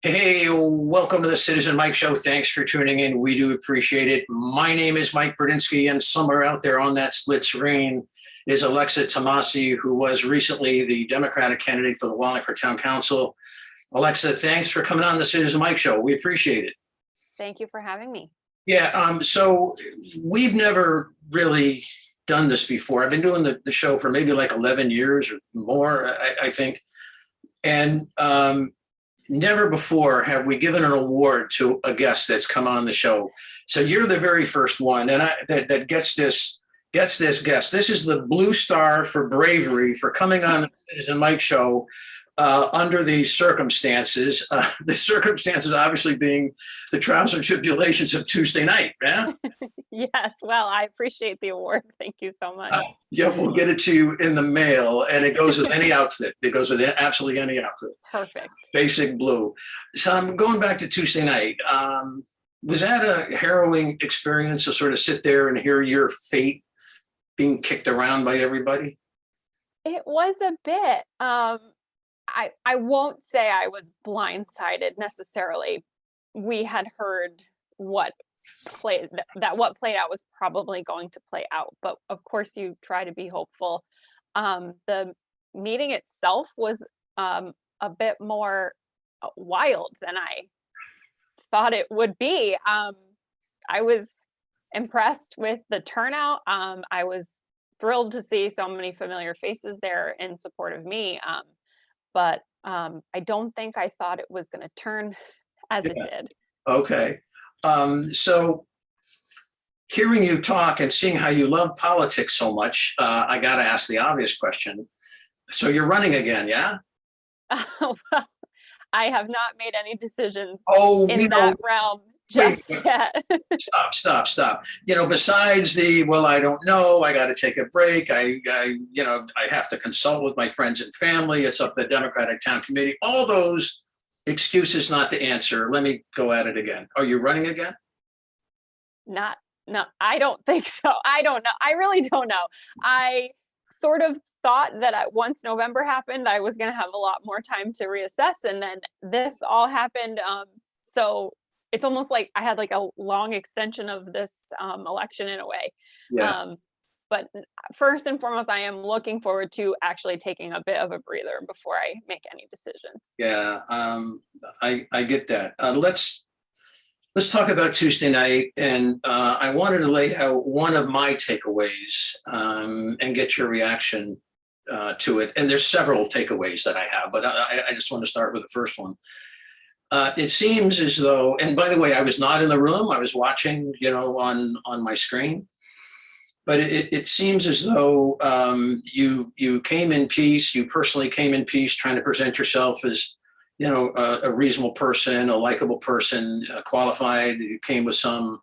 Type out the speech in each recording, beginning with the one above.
Hey, welcome to the Citizen Mike Show. Thanks for tuning in. We do appreciate it. My name is Mike Berdinsky, and somewhere out there on that split screen is Alexa Tomassi, who was recently the Democratic candidate for the Wallingford Town Council. Alexa, thanks for coming on the Citizen Mike Show. We appreciate it. Thank you for having me. Yeah, so we've never really done this before. I've been doing the show for maybe like 11 years or more, I think. And never before have we given an award to a guest that's come on the show. So you're the very first one, and that gets this guest. This is the Blue Star for bravery for coming on the Citizen Mike Show under these circumstances. The circumstances, obviously, being the trials and tribulations of Tuesday night. Yeah. Yes, well, I appreciate the award. Thank you so much. Yeah, we'll get it to you in the mail, and it goes with any outfit. It goes with absolutely any outfit. Perfect. Basic blue. So I'm going back to Tuesday night. Was that a harrowing experience to sort of sit there and hear your fate being kicked around by everybody? It was a bit. I won't say I was blindsided necessarily. We had heard what what played out was probably going to play out, but of course you try to be hopeful. The meeting itself was a bit more wild than I thought it would be. I was impressed with the turnout. I was thrilled to see so many familiar faces there in support of me. But I don't think I thought it was going to turn as it did. Okay. So hearing you talk and seeing how you love politics so much, I got to ask the obvious question. So you're running again, yeah? Well, I have not made any decisions in that realm just yet. Stop. Besides well, I don't know, I got to take a break. I have to consult with my friends and family. It's up to the Democratic Town Committee. All those excuses not to answer. Let me go at it again. Are you running again? No, I don't think so. I don't know. I really don't know. I sort of thought that once November happened, I was going to have a lot more time to reassess. And then this all happened. So it's almost like I had like a long extension of this election in a way. Yeah. But first and foremost, I am looking forward to actually taking a bit of a breather before I make any decisions. Yeah, I get that. Let's talk about Tuesday night, and I wanted to lay out one of my takeaways and get your reaction to it. And there's several takeaways that I have, but I just want to start with the first one. It seems as though, and by the way, I was not in the room. I was watching, on my screen. But it seems as though you came in peace. You personally came in peace, trying to present yourself as, a reasonable person, a likable person, qualified. You came with some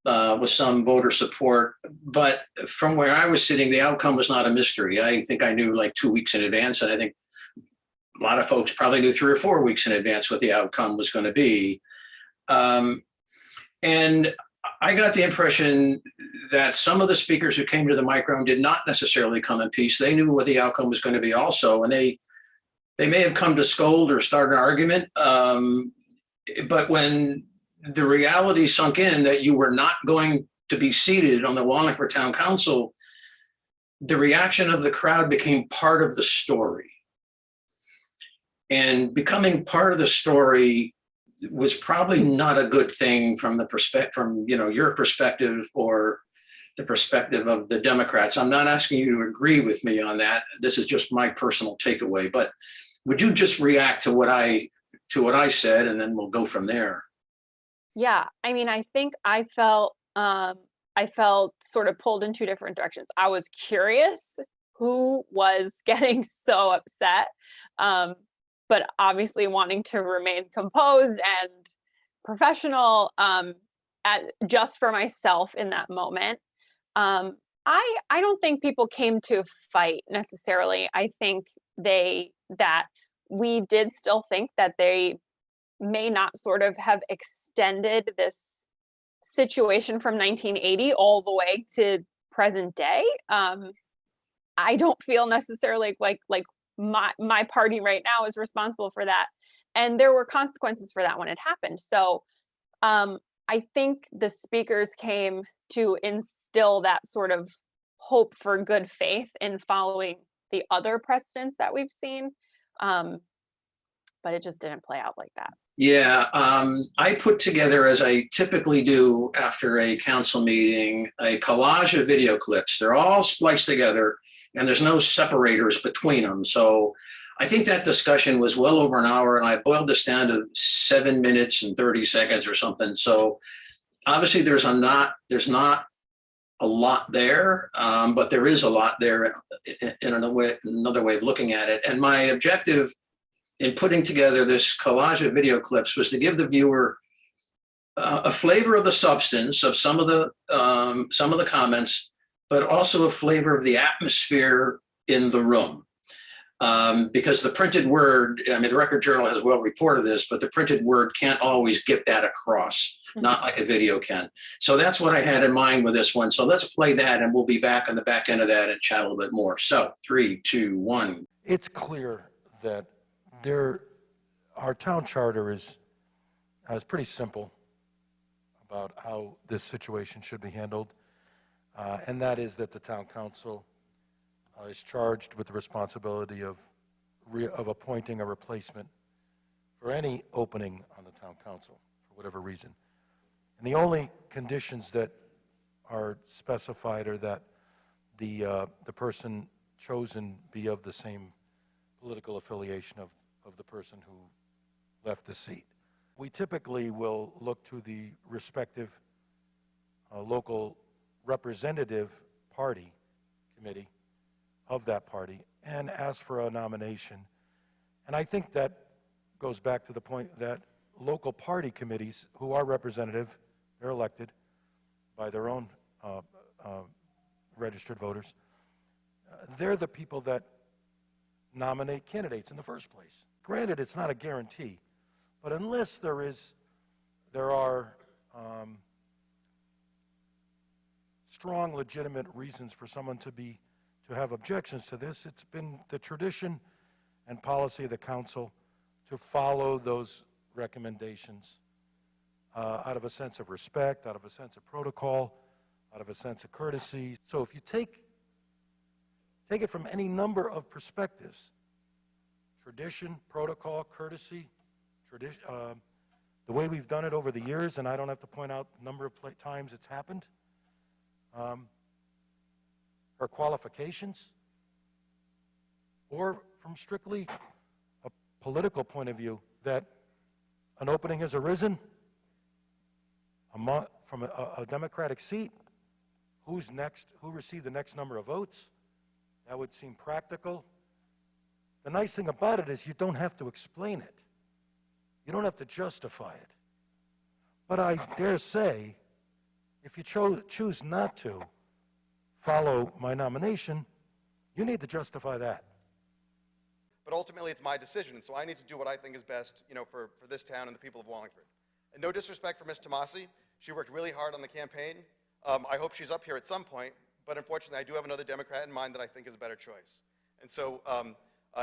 voter support. But from where I was sitting, the outcome was not a mystery. I think I knew like 2 weeks in advance, and I think a lot of folks probably knew 3 or 4 weeks in advance what the outcome was going to be. And I got the impression that some of the speakers who came to the microphone did not necessarily come in peace. They knew what the outcome was going to be also, and they may have come to scold or start an argument. But when the reality sunk in that you were not going to be seated on the Wallingford Town Council, the reaction of the crowd became part of the story. And becoming part of the story was probably not a good thing from your perspective or the perspective of the Democrats. I'm not asking you to agree with me on that. This is just my personal takeaway. But would you just react to what I said, and then we'll go from there? Yeah, I mean, I think I felt sort of pulled in two different directions. I was curious who was getting so upset. But obviously wanting to remain composed and professional just for myself in that moment. I don't think people came to fight necessarily. I think that we did still think that they may not sort of have extended this situation from 1980 all the way to present day. I don't feel necessarily like my party right now is responsible for that. and there were consequences for that when it happened. So I think the speakers came to instill that sort of hope for good faith in following the other precedents that we've seen. But it just didn't play out like that. Yeah, I put together, as I typically do after a council meeting, a collage of video clips. They're all spliced together and there's no separators between them. So I think that discussion was well over an hour, and I boiled this down to 7 minutes and 30 seconds or something. So obviously there's not a lot there, but there is a lot there in another way of looking at it. And my objective in putting together this collage of video clips was to give the viewer a flavor of the substance of some of the comments, but also a flavor of the atmosphere in the room. Because the printed word, I mean, the Record Journal has well reported this, but the printed word can't always get that across, not like a video can. So that's what I had in mind with this one. So let's play that, and we'll be back on the back end of that and chat a little bit more. So 3, 2, 1. It's clear that our town charter is pretty simple about how this situation should be handled, and that is that the town council is charged with the responsibility of appointing a replacement for any opening on the town council for whatever reason. And the only conditions that are specified are that the person chosen be of the same political affiliation of the person who left the seat. We typically will look to the respective local representative party committee of that party and ask for a nomination. And I think that goes back to the point that local party committees who are representative, they're elected by their own registered voters, they're the people that nominate candidates in the first place. Granted, it's not a guarantee, but unless there are strong, legitimate reasons for someone to have objections to this, it's been the tradition and policy of the council to follow those recommendations out of a sense of respect, out of a sense of protocol, out of a sense of courtesy. So if you take it from any number of perspectives, tradition, protocol, courtesy, the way we've done it over the years, and I don't have to point out the number of times it's happened, or qualifications, or from strictly a political point of view, that an opening has arisen from a Democratic seat, who's next, who received the next number of votes. That would seem practical. The nice thing about it is you don't have to explain it. You don't have to justify it. But I dare say, if you choose not to follow my nomination, you need to justify that. But ultimately, it's my decision, and so I need to do what I think is best, for this town and the people of Wallingford. And no disrespect for Ms. Tomassi, she worked really hard on the campaign. I hope she's up here at some point, but unfortunately, I do have another Democrat in mind that I think is a better choice. And so,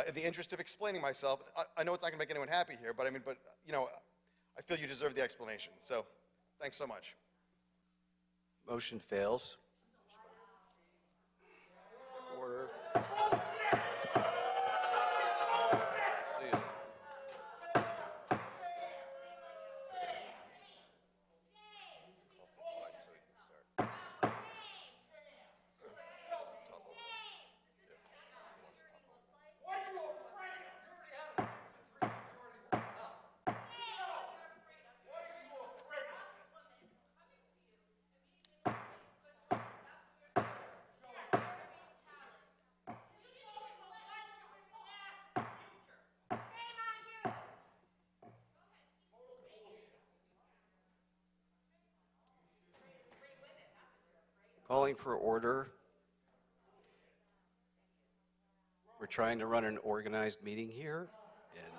in the interest of explaining myself, I know it's not going to make anyone happy here, but I feel you deserve the explanation. So, thanks so much. Motion fails. Order. See you. Calling for order. We're trying to run an organized meeting here. And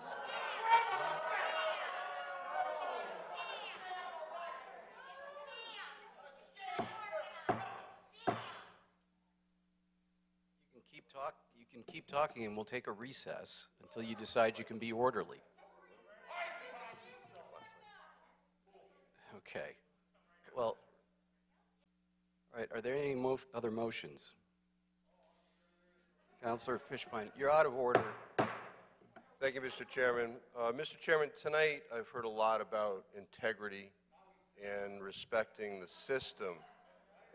you can keep talking and we'll take a recess until you decide you can be orderly. Okay. Well, all right, are there any other motions? Councilor Fishbein, you're out of order. Thank you, Mr. Chairman. Mr. Chairman, tonight I've heard a lot about integrity and respecting the system.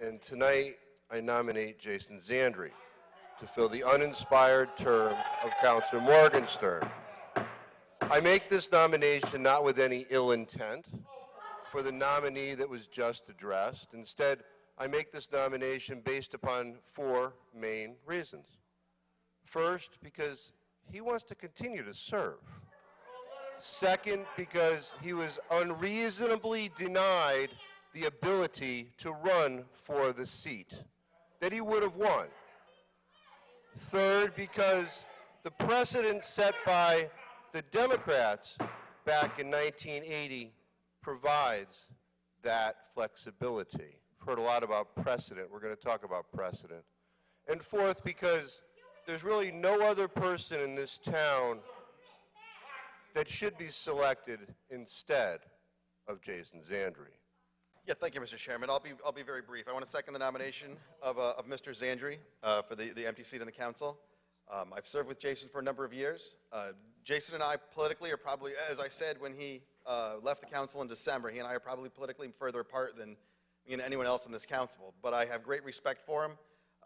And tonight I nominate Jason Zandri to fill the uninspired term of Councilor Morgenstern. I make this nomination not with any ill intent for the nominee that was just addressed. Instead, I make this nomination based upon 4 main reasons. First, because he wants to continue to serve. Second, because he was unreasonably denied the ability to run for the seat that he would have won. Third, because the precedent set by the Democrats back in 1980 provides that flexibility. We've heard a lot about precedent. We're going to talk about precedent. And fourth, because there's really no other person in this town that should be selected instead of Jason Zandri. Yeah, thank you, Mr. Chairman. I'll be very brief. I want to second the nomination of Mr. Zandri for the empty seat in the council. I've served with Jason for a number of years. Jason and I politically are probably, as I said when he left the council in December, he and I are probably politically further apart than me and anyone else in this council. But I have great respect for him.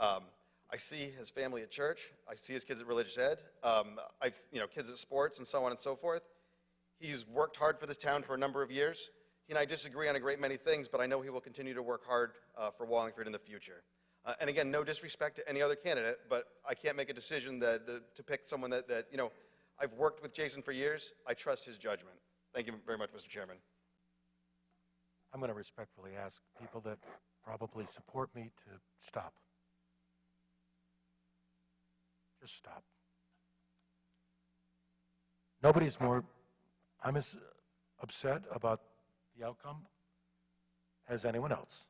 I see his family at church. I see his kids at religious ed. I've kids at sports and so on and so forth. He's worked hard for this town for a number of years. He and I disagree on a great many things, but I know he will continue to work hard for Wallingford in the future. And again, no disrespect to any other candidate, but I can't make a decision to pick someone that I've worked with Jason for years. I trust his judgment. Thank you very much, Mr. Chairman. I'm going to respectfully ask people that probably support me to stop. Just stop. I'm as upset about the outcome as anyone else,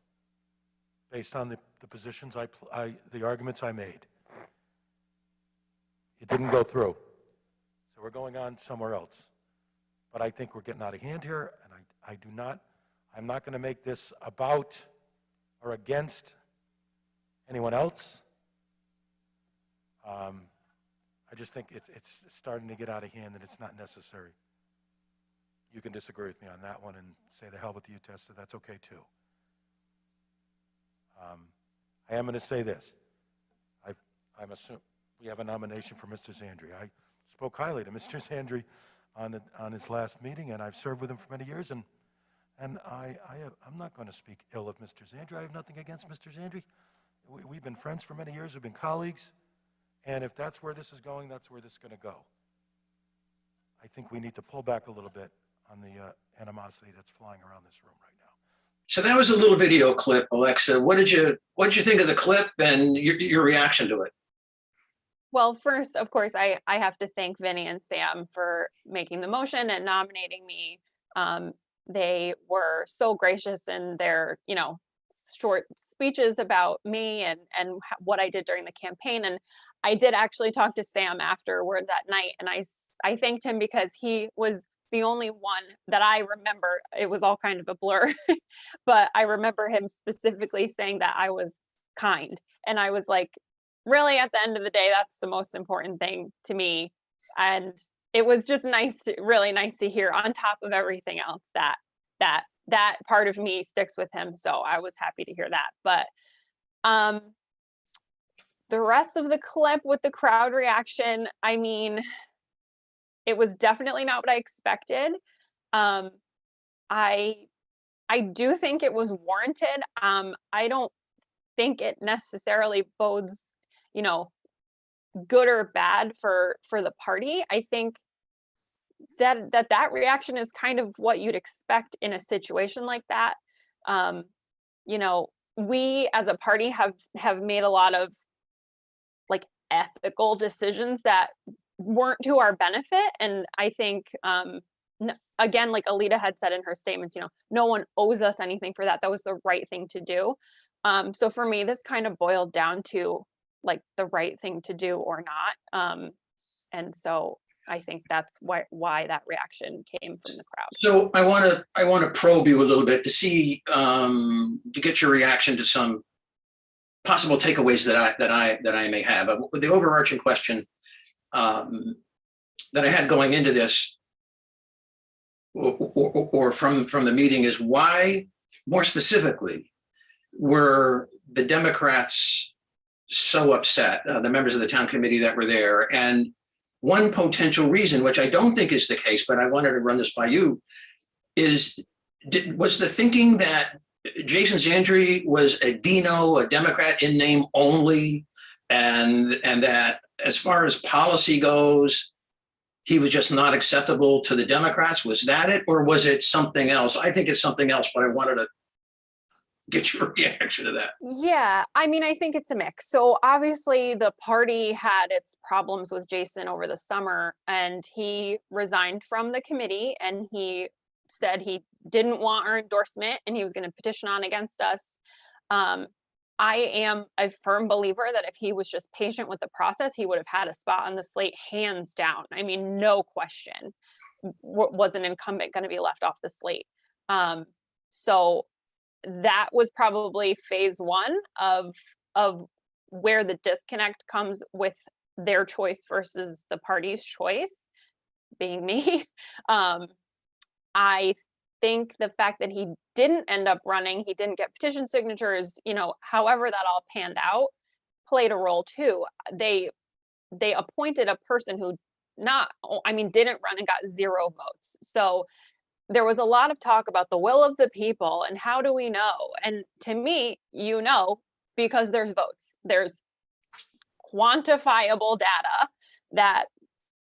based on the positions the arguments I made. It didn't go through, so we're going on somewhere else. But I think we're getting out of hand here, and I'm not going to make this about or against anyone else. I just think it's starting to get out of hand and it's not necessary. You can disagree with me on that one and say the hell with you, Testa. That's okay too. I am going to say this. I'm assuming we have a nomination for Mr. Zandri. I spoke highly to Mr. Zandri on his last meeting, and I've served with him for many years, and I'm not going to speak ill of Mr. Zandri. I have nothing against Mr. Zandri. We've been friends for many years. We've been colleagues. And if that's where this is going, that's where this is going to go. I think we need to pull back a little bit on the animosity that's flying around this room right now. So that was a little video clip, Alexa. What did you think of the clip and your reaction to it? Well, first, of course, I have to thank Vinny and Sam for making the motion and nominating me. They were so gracious in their, short speeches about me and what I did during the campaign. And I did actually talk to Sam afterward that night, and I thanked him because he was the only one that I remember. It was all kind of a blur, but I remember him specifically saying that I was kind. And I was like, really, at the end of the day, that's the most important thing to me. And it was just really nice to hear, on top of everything else, that part of me sticks with him. So I was happy to hear that. But the rest of the clip with the crowd reaction, I mean, it was definitely not what I expected. I do think it was warranted. I don't think it necessarily bodes, good or bad for the party. I think that reaction is kind of what you'd expect in a situation like that. We as a party have made a lot of ethical decisions that weren't to our benefit. And I think, again, like Alita had said in her statements, no one owes us anything for that. That was the right thing to do. So for me, this kind of boiled down to the right thing to do or not. And so I think that's why that reaction came from the crowd. So I want to probe you a little bit to see to get your reaction to some possible takeaways that I may have. But the overarching question that I had going into this, or from the meeting, is why, more specifically, were the Democrats so upset, the members of the town committee that were there? And one potential reason, which I don't think is the case, but I wanted to run this by you, was the thinking that Jason Zandri was a Dino, a Democrat in name only, and that as far as policy goes, he was just not acceptable to the Democrats? Was that it, or was it something else? I think it's something else, but I wanted to get your reaction to that. Yeah, I mean, I think it's a mix. So obviously the party had its problems with Jason over the summer, and he resigned from the committee, and he said he didn't want our endorsement and he was going to petition on against us. I am a firm believer that if he was just patient with the process, he would have had a spot on the slate, hands down. I mean, no question. Was an incumbent going to be left off the slate? So that was probably phase one of where the disconnect comes with their choice versus the party's choice, being me. I think the fact that he didn't end up running, he didn't get petition signatures, however that all panned out, played a role too. They appointed a person who didn't run and got 0 votes. So there was a lot of talk about the will of the people and how do we know? And to me, because there's votes, there's quantifiable data that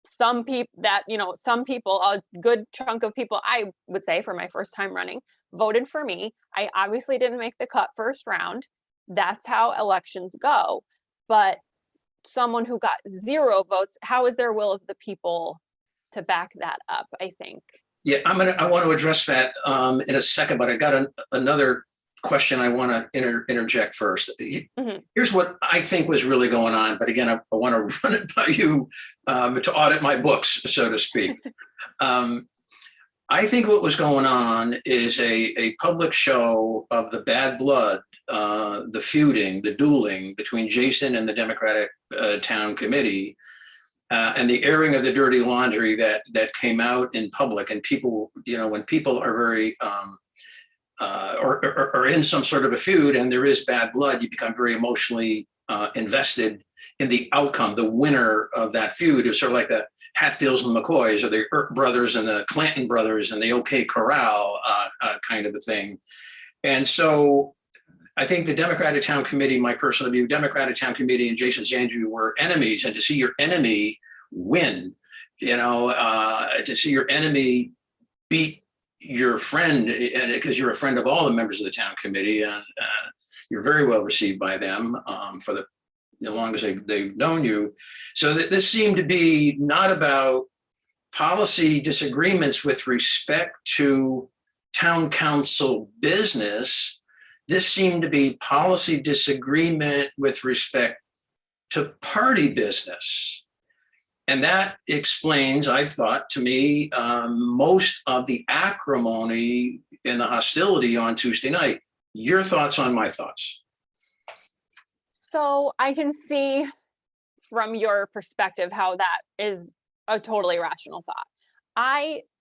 some people, a good chunk of people, I would say for my first time running, voted for me. I obviously didn't make the cut first round. That's how elections go. But someone who got 0 votes, how is their will of the people to back that up, I think? Yeah, I want to address that in a second, but I got another question I want to interject first. Mm-hmm. Here's what I think was really going on, but again, I want to run it by you to audit my books, so to speak. I think what was going on is a public show of the bad blood, the feuding, the dueling between Jason and the Democratic town committee. And the airing of the dirty laundry that came out in public, and people, when people are very or in some sort of a feud and there is bad blood, you become very emotionally invested in the outcome. The winner of that feud is sort of like the Hatfields and McCoys, or the Earp brothers and the Clanton brothers and the OK Corral kind of a thing. And so I think the Democratic Town Committee, my personal view, Democratic Town Committee and Jason Zandri were enemies, and to see your enemy win, to see your enemy beat your friend, and because you're a friend of all the members of the town committee, and you're very well received by them for the long as they've known you. So this seemed to be not about policy disagreements with respect to town council business. This seemed to be policy disagreement with respect to party business. And that explains, I thought, to me, most of the acrimony and the hostility on Tuesday night. Your thoughts on my thoughts? So I can see from your perspective how that is a totally rational thought.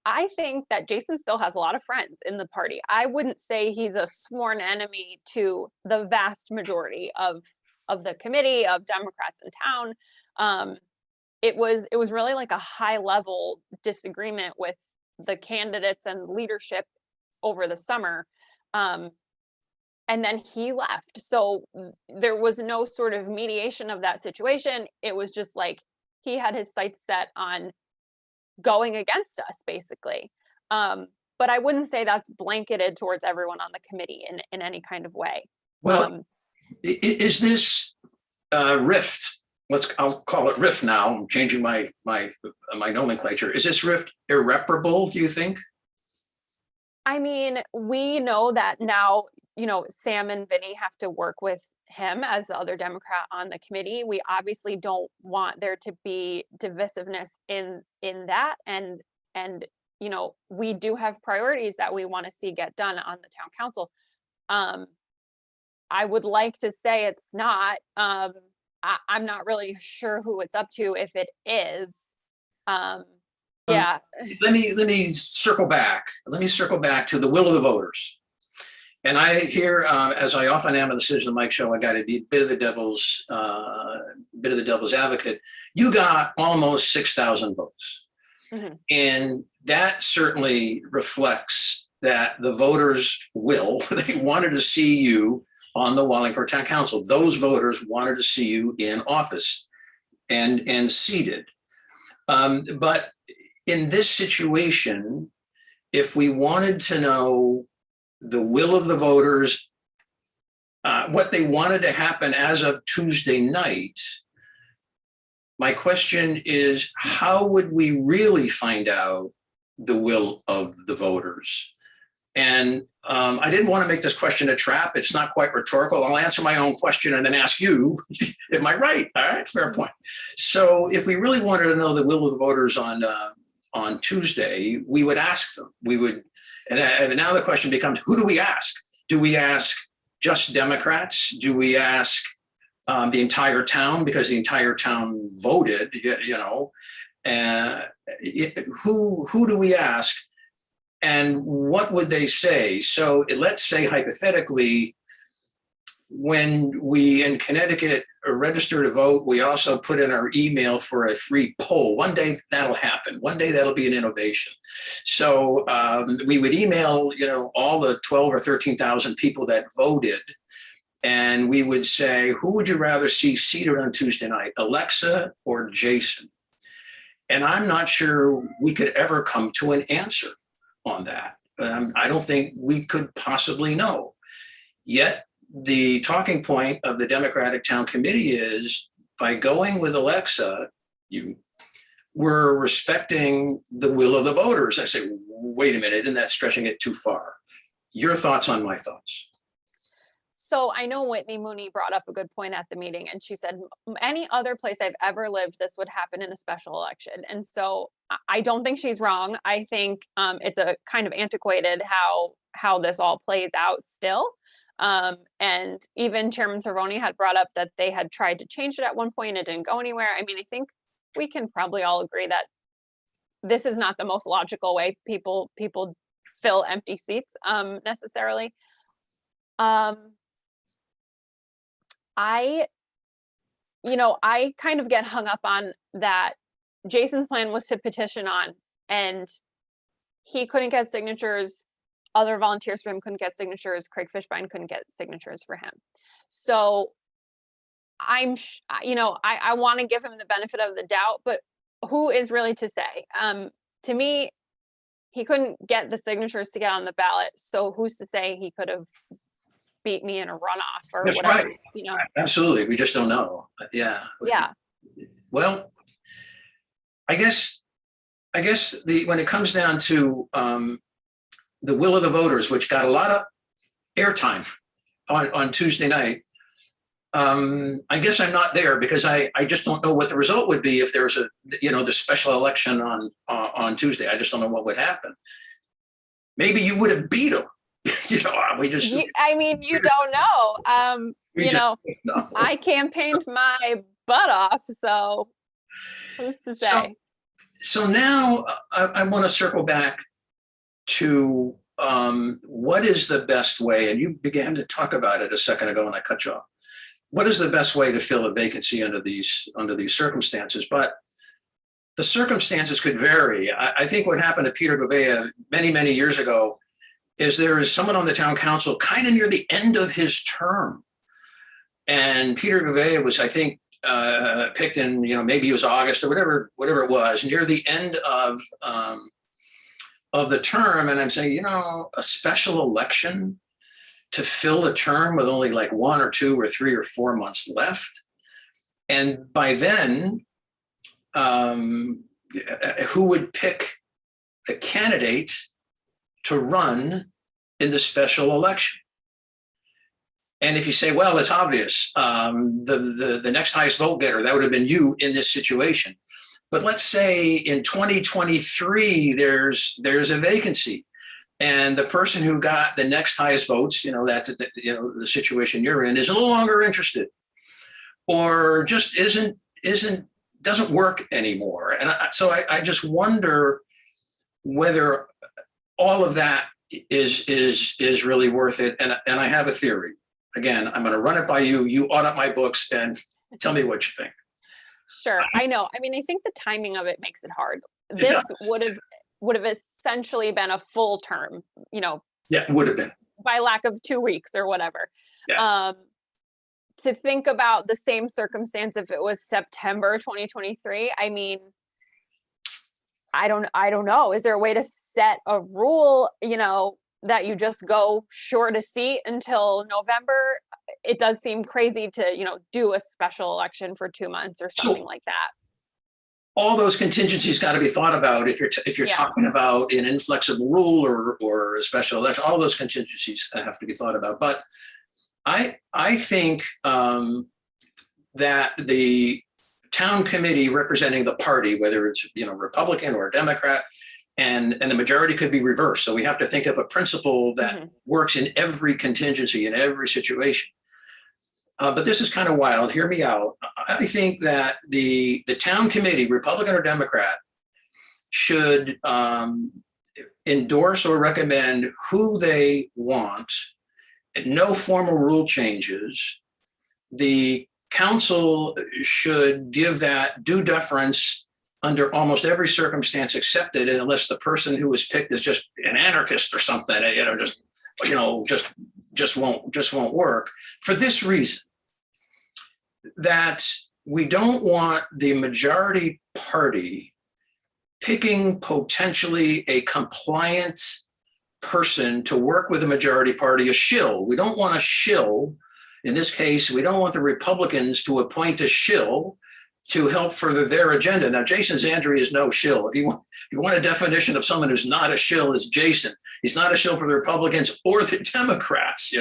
I think that Jason still has a lot of friends in the party. I wouldn't say he's a sworn enemy to the vast majority of the committee, of Democrats in town. It was really like a high level disagreement with the candidates and leadership over the summer. And then he left. So there was no sort of mediation of that situation. It was just like he had his sights set on going against us, basically. But I wouldn't say that's blanketed towards everyone on the committee in any kind of way. Well, is this rift? I'll call it rift now. I'm changing my nomenclature. Is this rift irreparable, do you think? I mean, we know that now, Sam and Vinny have to work with him as the other Democrat on the committee. We obviously don't want there to be divisiveness in that, and you know, we do have priorities that we want to see get done on the town council. I would like to say it's not. I'm not really sure who it's up to if it is. Yeah. Let me circle back. Let me circle back to the will of the voters. And I hear, as I often am on the Citizen Mike show, I got to be a bit of the devil's advocate. You got almost 6,000 votes, and that certainly reflects that the voters will. They wanted to see you on the Wallingford Town Council. Those voters wanted to see you in office and seated. But in this situation, if we wanted to know the will of the voters, what they wanted to happen as of Tuesday night, my question is, how would we really find out the will of the voters? And I didn't want to make this question a trap. It's not quite rhetorical. I'll answer my own question and then ask you, am I right? All right, fair point. So if we really wanted to know the will of the voters on Tuesday, we would ask them. We would, and now the question becomes, who do we ask? Do we ask just Democrats? Do we ask the entire town, because the entire town voted, you know? Who do we ask? And what would they say? So let's say hypothetically, when we in Connecticut register to vote, we also put in our email for a free poll. One day that'll happen. One day that'll be an innovation. So we would email, you know, all the 12 or 13,000 people that voted, and we would say, who would you rather see seated on Tuesday night, Alexa or Jason? And I'm not sure we could ever come to an answer on that. I don't think we could possibly know. Yet the talking point of the Democratic Town Committee is, by going with Alexa, we're respecting the will of the voters. I say, wait a minute, isn't that stretching it too far? Your thoughts on my thoughts? So I know Whitney Mooney brought up a good point at the meeting, and she said, any other place I've ever lived, this would happen in a special election. And so I don't think she's wrong. I think it's a kind of antiquated how this all plays out still. And even Chairman Cervoni had brought up that they had tried to change it at one point and it didn't go anywhere. I mean, I think we can probably all agree that this is not the most logical way people fill empty seats necessarily. I kind of get hung up on that. Jason's plan was to petition on, and he couldn't get signatures. Other volunteers for him couldn't get signatures. Craig Fishbein couldn't get signatures for him. So I want to give him the benefit of the doubt, but who is really to say? To me, he couldn't get the signatures to get on the ballot. So who's to say he could have beat me in a runoff or That's whatever? right. You know? Absolutely. We just don't know. Yeah. Yeah. Well, I guess when it comes down to the will of the voters, which got a lot of airtime on Tuesday night, I guess I'm not there, because I just don't know what the result would be if there was the special election on Tuesday. I just don't know what would happen. Maybe you would have beat them. You don't know. I campaigned my butt off, so who's to say? So now I want to circle back to what is the best way, and you began to talk about it a second ago and I cut you off. What is the best way to fill a vacancy under these circumstances? But the circumstances could vary. I think what happened to Peter Gouveia many, many years ago is there is someone on the town council kind of near the end of his term. And Peter Gouveia was, I think, picked in, maybe it was August or whatever it was, near the end of the term. And I'm saying, a special election to fill a term with only like 1 or 2 or 3 or 4 months left. And by then, who would pick a candidate to run in the special election? And if you say, well, it's obvious, the next highest vote getter, that would have been you in this situation. But let's say in 2023, there's a vacancy, and the person who got the next highest votes, the situation you're in, is no longer interested, or just doesn't work anymore. And so I just wonder whether all of that is really worth it. And I have a theory. Again, I'm going to run it by you. You audit my books and tell me what you think. Sure. I know. I mean, I think the timing of it makes it hard. This would have essentially been a full term, Yeah, it would have been. By lack of 2 weeks or whatever. Yeah. To think about the same circumstance if it was September 2023, I mean, I don't know. Is there a way to set a rule, that you just go short a seat until November? It does seem crazy to, do a special election for 2 months or something like that. All those contingencies got to be thought about if you're talking about an inflexible rule or a special election. All those contingencies have to be thought about. But I think that the town committee representing the party, whether it's Republican or Democrat, and the majority could be reversed. So we have to think of a principle that works in every contingency, in every situation. But this is kind of wild. Hear me out. I think that the town committee, Republican or Democrat, should endorse or recommend who they want. No formal rule changes. The council should give that due deference under almost every circumstance accepted, unless the person who was picked is just an anarchist or something, just won't work. For this reason, that we don't want the majority party picking potentially a compliant person to work with the majority party, a shill. We don't want a shill. In this case, we don't want the Republicans to appoint a shill to help further their agenda. Now, Jason Zandri is no shill. If you want a definition of someone who's not a shill, it's Jason. He's not a shill for the Republicans or the Democrats,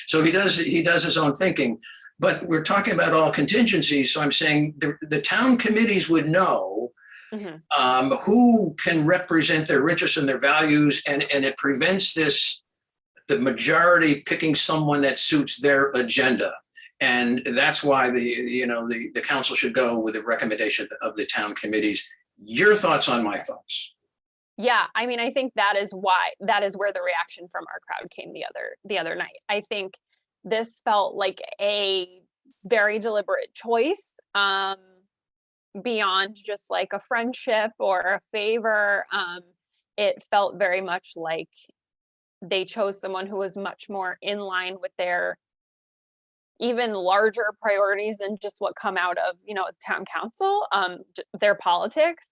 So he does his own thinking. But we're talking about all contingencies. So I'm saying the town committees would know who can represent their interests and their values, and it prevents the majority picking someone that suits their agenda. And that's why the council should go with the recommendation of the town committees. Your thoughts on my thoughts? Yeah, I mean, I think that is where the reaction from our crowd came the other night. I think this felt like a very deliberate choice, beyond just like a friendship or a favor. It felt very much like they chose someone who was much more in line with their even larger priorities than just what come out of town council, their politics.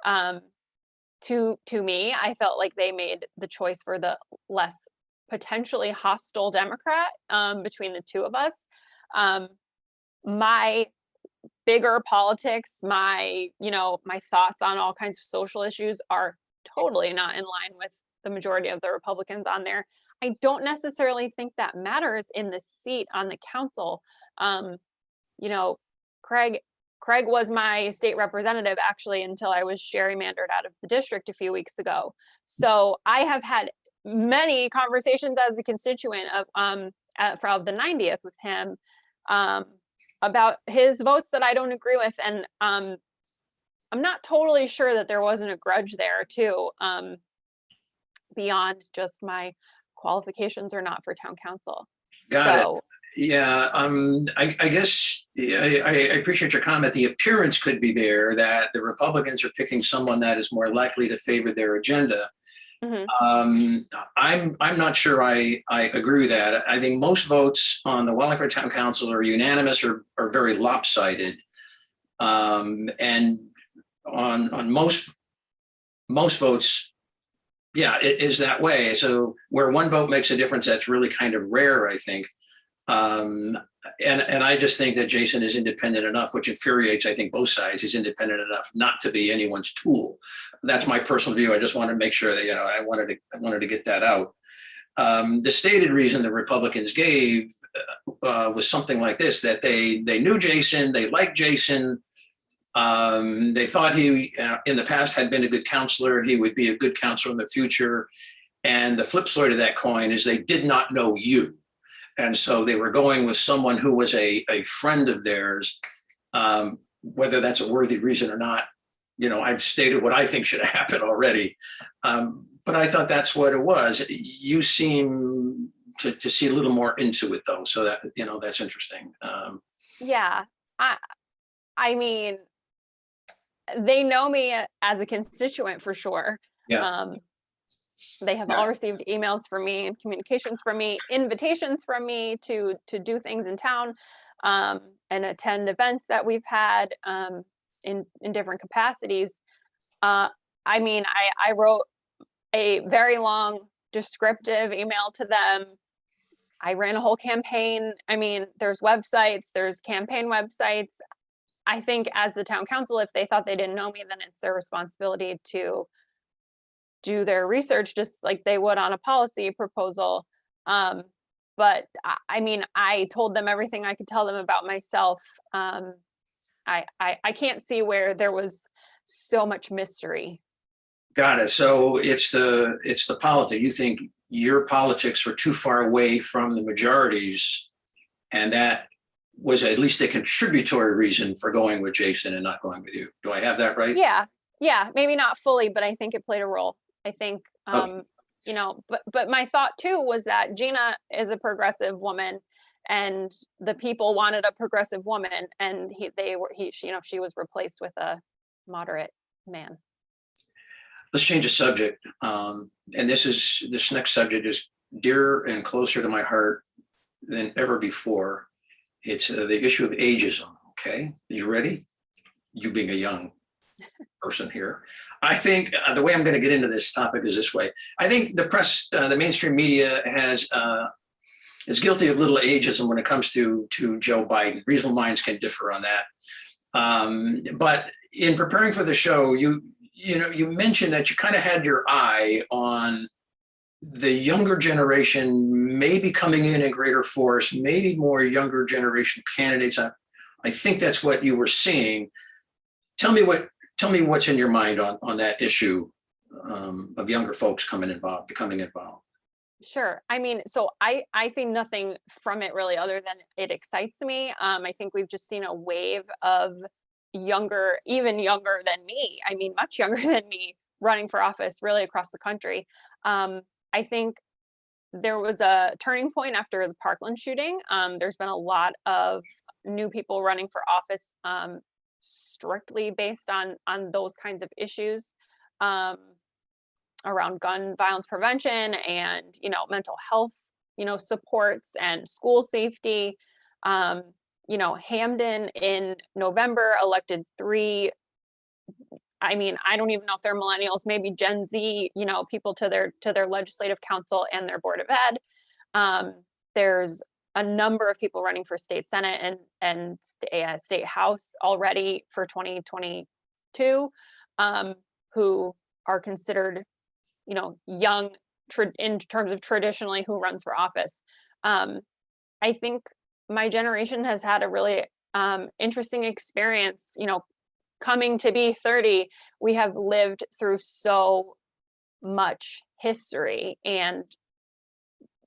To me, I felt like they made the choice for the less potentially hostile Democrat, between the two of us. My bigger politics, my thoughts on all kinds of social issues are totally not in line with the majority of the Republicans on there. I don't necessarily think that matters in the seat on the council. Craig was my state representative actually until I was gerrymandered out of the district a few weeks ago. So I have had many conversations as a constituent of the 90th with him, about his votes that I don't agree with. And I'm not totally sure that there wasn't a grudge there too, beyond just my qualifications or not for town council. Got it. Yeah, I guess I appreciate your comment. The appearance could be there that the Republicans are picking someone that is more likely to favor their agenda. I'm not sure I agree with that. I think most votes on the Wallingford Town Council are unanimous or very lopsided, and on most votes, yeah, it is that way. So where one vote makes a difference, that's really kind of rare, I think. And I just think that Jason is independent enough, which infuriates, I think, both sides. He's independent enough not to be anyone's tool. That's my personal view. I just want to make sure that, I wanted to get that out. The stated reason the Republicans gave was something like this, that they knew Jason, they liked Jason. They thought he, in the past, had been a good counselor. He would be a good counselor in the future. And the flip side of that coin is they did not know you. And so they were going with someone who was a friend of theirs. Whether that's a worthy reason or not, I've stated what I think should have happened already. But I thought that's what it was. You seem to see a little more into it, though. So that, that's interesting. Yeah. I mean, they know me as a constituent for sure. Yeah. They have all received emails from me and communications from me, invitations from me to do things in town, and attend events that we've had in different capacities. I mean, I wrote a very long descriptive email to them. I ran a whole campaign. I mean, there's websites, there's campaign websites. I think as the town council, if they thought they didn't know me, then it's their responsibility to do their research just like they would on a policy proposal. But I mean, I told them everything I could tell them about myself. I can't see where there was so much mystery. Got it. So it's the politics. You think your politics were too far away from the majorities, and that was at least a contributory reason for going with Jason and not going with you. Do I have that right? Yeah, maybe not fully, but I think it played a role. I think, Okay. but my thought too was that Gina is a progressive woman, and the people wanted a progressive woman, and she was replaced with a moderate man. Let's change the subject. And this next subject is dearer and closer to my heart than ever before. It's the issue of ageism. Okay, you ready? You being a young person here. I think the way I'm going to get into this topic is this way. I think the press, the mainstream media is guilty of little ageism when it comes to Joe Biden. Reasonable minds can differ on that. But in preparing for the show, you mentioned that you kind of had your eye on the younger generation maybe coming in greater force, maybe more younger generation candidates. I think that's what you were seeing. Tell me what's in your mind on that issue of younger folks becoming involved. Sure. I mean, so I see nothing from it really other than it excites me. I think we've just seen a wave of younger, even younger than me. I mean, much younger than me running for office really across the country. I think there was a turning point after the Parkland shooting. There's been a lot of new people running for office strictly based on those kinds of issues around gun violence prevention and mental health supports and school safety. Hamden in November elected 3, I mean, I don't even know if they're millennials, maybe Gen Z, people to their legislative council and their board of ed. There's a number of people running for state senate and state house already for 2022, who are considered, young in terms of traditionally who runs for office. I think my generation has had a really interesting experience, coming to be 30. We have lived through so much history and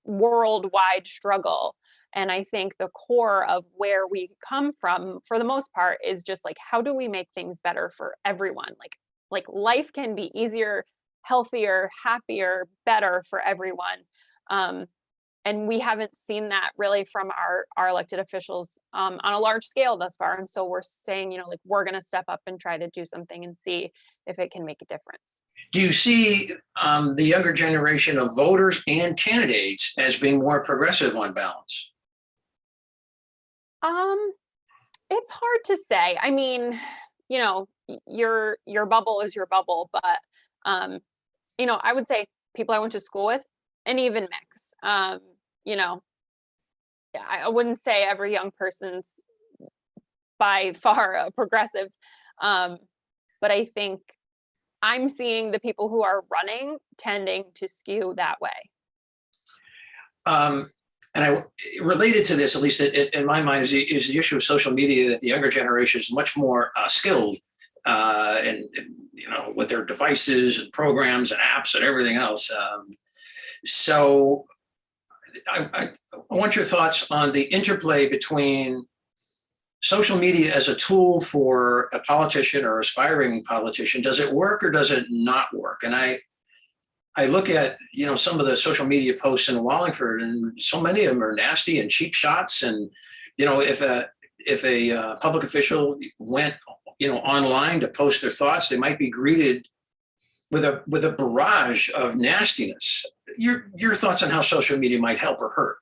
worldwide struggle. And I think the core of where we come from, for the most part, is just like, how do we make things better for everyone? Like life can be easier, healthier, happier, better for everyone. And we haven't seen that really from our elected officials on a large scale thus far. And so we're saying, we're going to step up and try to do something and see if it can make a difference. Do you see the younger generation of voters and candidates as being more progressive on balance? It's hard to say. I mean, your bubble is your bubble, but I would say people I went to school with, an even mix. I wouldn't say every young person's by far a progressive, but I think I'm seeing the people who are running tending to skew that way. And related to this, at least in my mind, is the issue of social media, that the younger generation is much more skilled and with their devices and programs and apps and everything else. So I want your thoughts on the interplay between social media as a tool for a politician or aspiring politician. Does it work or does it not work? And I look at, some of the social media posts in Wallingford, and so many of them are nasty and cheap shots. And, if a public official went, online to post their thoughts, they might be greeted with a barrage of nastiness. Your thoughts on how social media might help or hurt?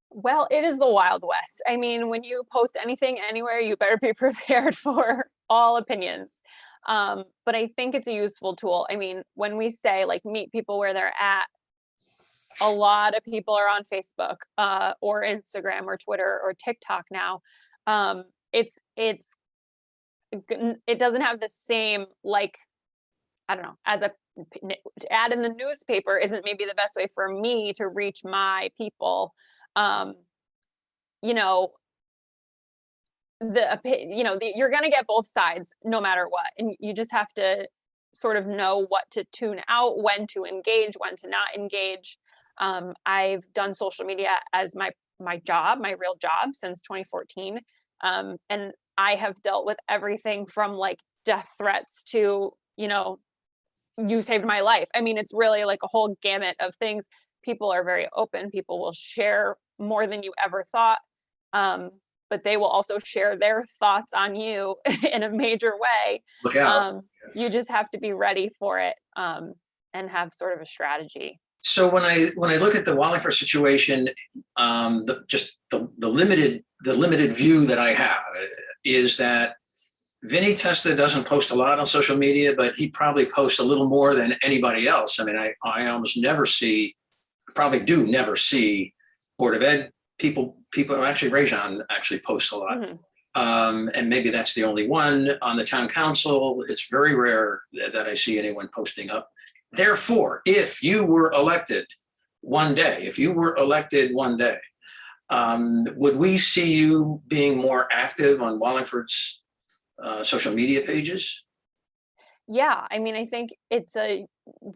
Well, it is the Wild West. I mean, when you post anything anywhere, you better be prepared for all opinions. But I think it's a useful tool. I mean, when we say like meet people where they're at, a lot of people are on Facebook or Instagram or Twitter or TikTok now. It doesn't have the same, like, I don't know, as a ad in the newspaper isn't maybe the best way for me to reach my people. You're going to get both sides no matter what, and you just have to sort of know what to tune out, when to engage, when to not engage. I've done social media as my job, my real job, since 2014, and I have dealt with everything from like death threats to you saved my life. I mean, it's really like a whole gamut of things. People are very open. People will share more than you ever thought. But they will also share their thoughts on you in a major way. Look out. You just have to be ready for it and have sort of a strategy. So when I look at the Wallingford situation, the limited view that I have is that Vinny Testa doesn't post a lot on social media, but he probably posts a little more than anybody else. I mean, I almost never see, probably do never see Board of Ed people. Actually, Rajan actually posts a lot. Mm-hmm. And maybe that's the only one. On the town council, it's very rare that I see anyone posting up. Therefore, if you were elected one day, would we see you being more active on Wallingford's social media pages? Yeah, I mean, I think it's a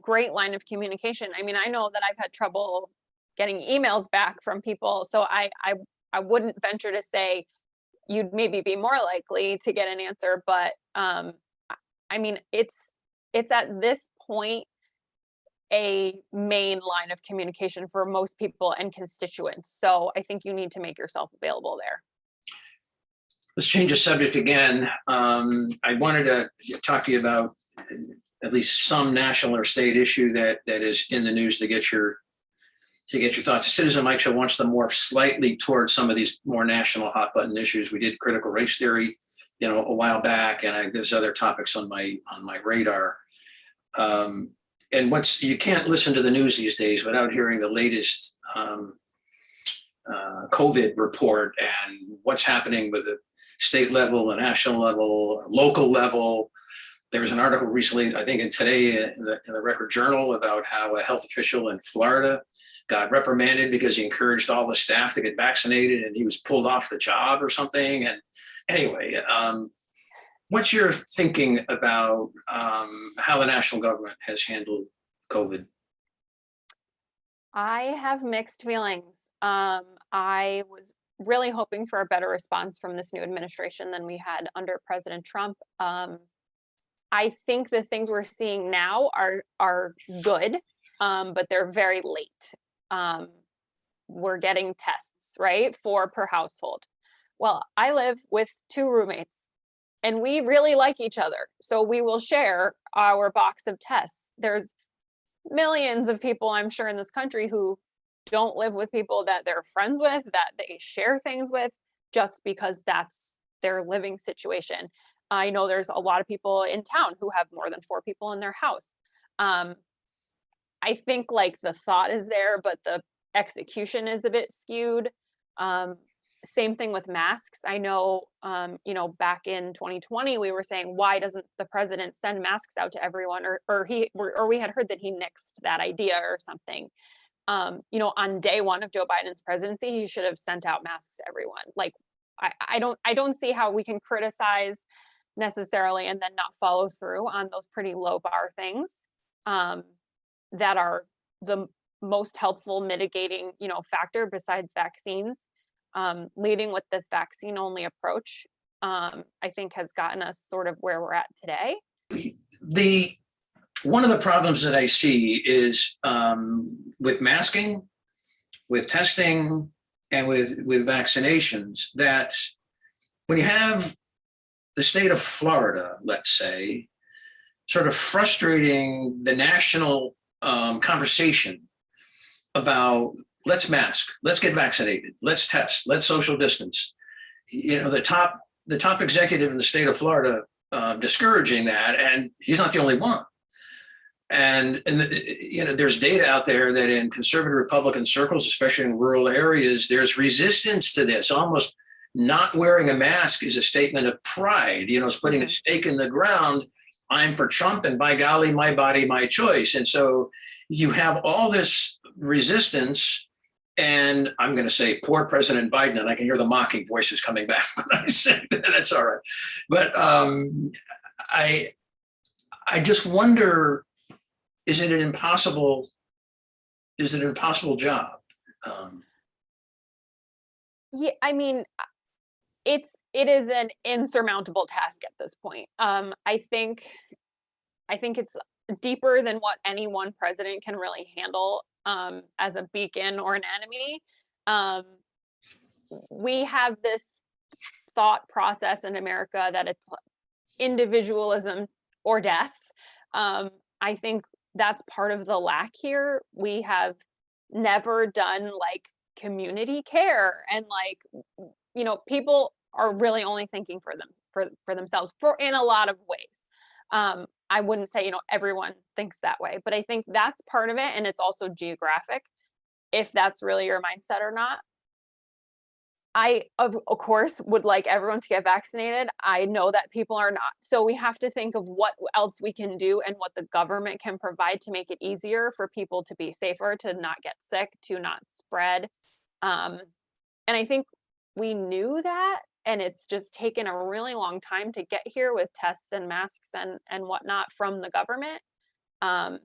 great line of communication. I mean, I know that I've had trouble getting emails back from people, so I wouldn't venture to say you'd maybe be more likely to get an answer, but I mean, it's at this point a main line of communication for most people and constituents. So I think you need to make yourself available there. Let's change the subject again. I wanted to talk to you about at least some national or state issue that is in the news to get your thoughts. The Citizen Mike Show wants to morph slightly towards some of these more national hot button issues. We did critical race theory, a while back, and there's other topics on my radar. And you can't listen to the news these days without hearing the latest COVID report and what's happening with the state level, the national level, local level. There was an article recently, I think today in the Record Journal, about how a health official in Florida got reprimanded because he encouraged all the staff to get vaccinated and he was pulled off the job or something. And anyway, what's your thinking about how the national government has handled COVID? I have mixed feelings. I was really hoping for a better response from this new administration than we had under President Trump. I think the things we're seeing now are good, but they're very late. We're getting tests, right, 4 per household. Well, I live with 2 roommates and we really like each other. So we will share our box of tests. There's millions of people, I'm sure, in this country who don't live with people that they're friends with, that they share things with, just because that's their living situation. I know there's a lot of people in town who have more than 4 people in their house. I think like the thought is there, but the execution is a bit skewed. Same thing with masks. I know, back in 2020, we were saying, why doesn't the president send masks out to everyone? Or we had heard that he nixed that idea or something. on day one of Joe Biden's presidency, he should have sent out masks to everyone. Like, I don't see how we can criticize necessarily and then not follow through on those pretty low bar things that are the most helpful mitigating, factor besides vaccines. Leading with this vaccine only approach, I think has gotten us sort of where we're at today. One of the problems that I see is with masking, with testing, and with vaccinations, that when you have the state of Florida, let's say, sort of frustrating the national conversation about let's mask, let's get vaccinated, let's test, let's social distance. The top executive in the state of Florida discouraging that, and he's not the only one. And there's data out there that in conservative Republican circles, especially in rural areas, there's resistance to this. Almost not wearing a mask is a statement of pride. It's putting a stake in the ground. I'm for Trump, and by golly, my body, my choice. And so you have all this resistance, and I'm going to say poor President Biden, and I can hear the mocking voices coming back when I say that. That's all right. But I just wonder, is it an impossible job? Yeah, I mean, it is an insurmountable task at this point. I think it's deeper than what any one president can really handle as a beacon or an enemy. We have this thought process in America that it's individualism or death. I think that's part of the lack here. We have never done like community care, and people are really only thinking for themselves in a lot of ways. I wouldn't say everyone thinks that way, but I think that's part of it, and it's also geographic, if that's really your mindset or not. I of course would like everyone to get vaccinated. I know that people are not, so we have to think of what else we can do and what the government can provide to make it easier for people to be safer, to not get sick, to not spread. And I think we knew that, and it's just taken a really long time to get here with tests and masks and whatnot from the government. I've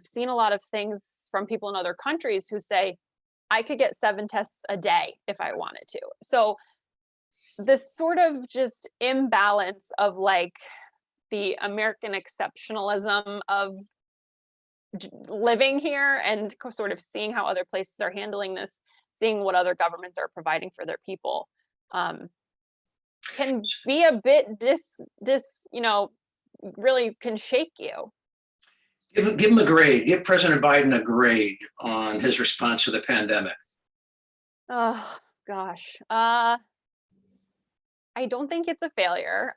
seen a lot of things from people in other countries who say, I could get 7 tests a day if I wanted to. So this sort of just imbalance of like the American exceptionalism of living here and sort of seeing how other places are handling this, seeing what other governments are providing for their people, can be a bit really can shake you. Give him a grade. Give President Biden a grade on his response to the pandemic. Oh gosh, I don't think it's a failure.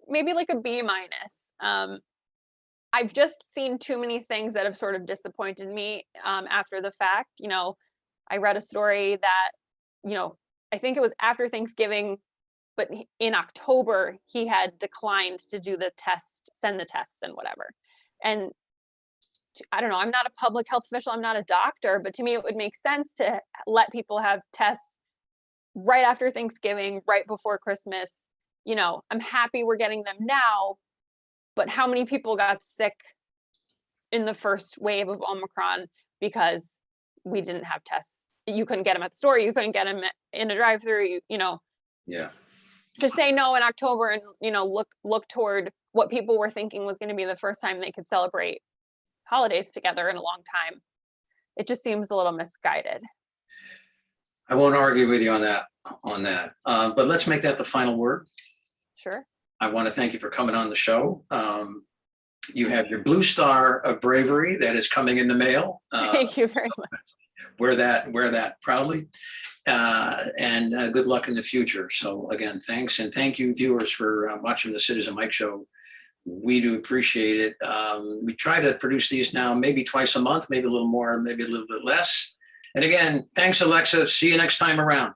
Maybe like a B-. I've just seen too many things that have sort of disappointed me after the fact. I read a story that, I think it was after Thanksgiving, but in October, he had declined to do the test, send the tests and whatever. And I don't know, I'm not a public health official, I'm not a doctor, but to me, it would make sense to let people have tests right after Thanksgiving, right before Christmas. I'm happy we're getting them now, but how many people got sick in the first wave of Omicron because we didn't have tests? You couldn't get them at the store, you couldn't get them in a drive-through, Yeah. To say no in October and, look toward what people were thinking was going to be the first time they could celebrate holidays together in a long time. It just seems a little misguided. I won't argue with you on that. But let's make that the final word. Sure. I want to thank you for coming on the show. You have your blue star of bravery that is coming in the mail. Thank you very much. Wear that proudly. And good luck in the future. So again, thanks. And thank you, viewers, for watching the Citizen Mike Show. We do appreciate it. We try to produce these now maybe twice a month, maybe a little more, maybe a little bit less. And again, thanks, Alexa. See you next time around.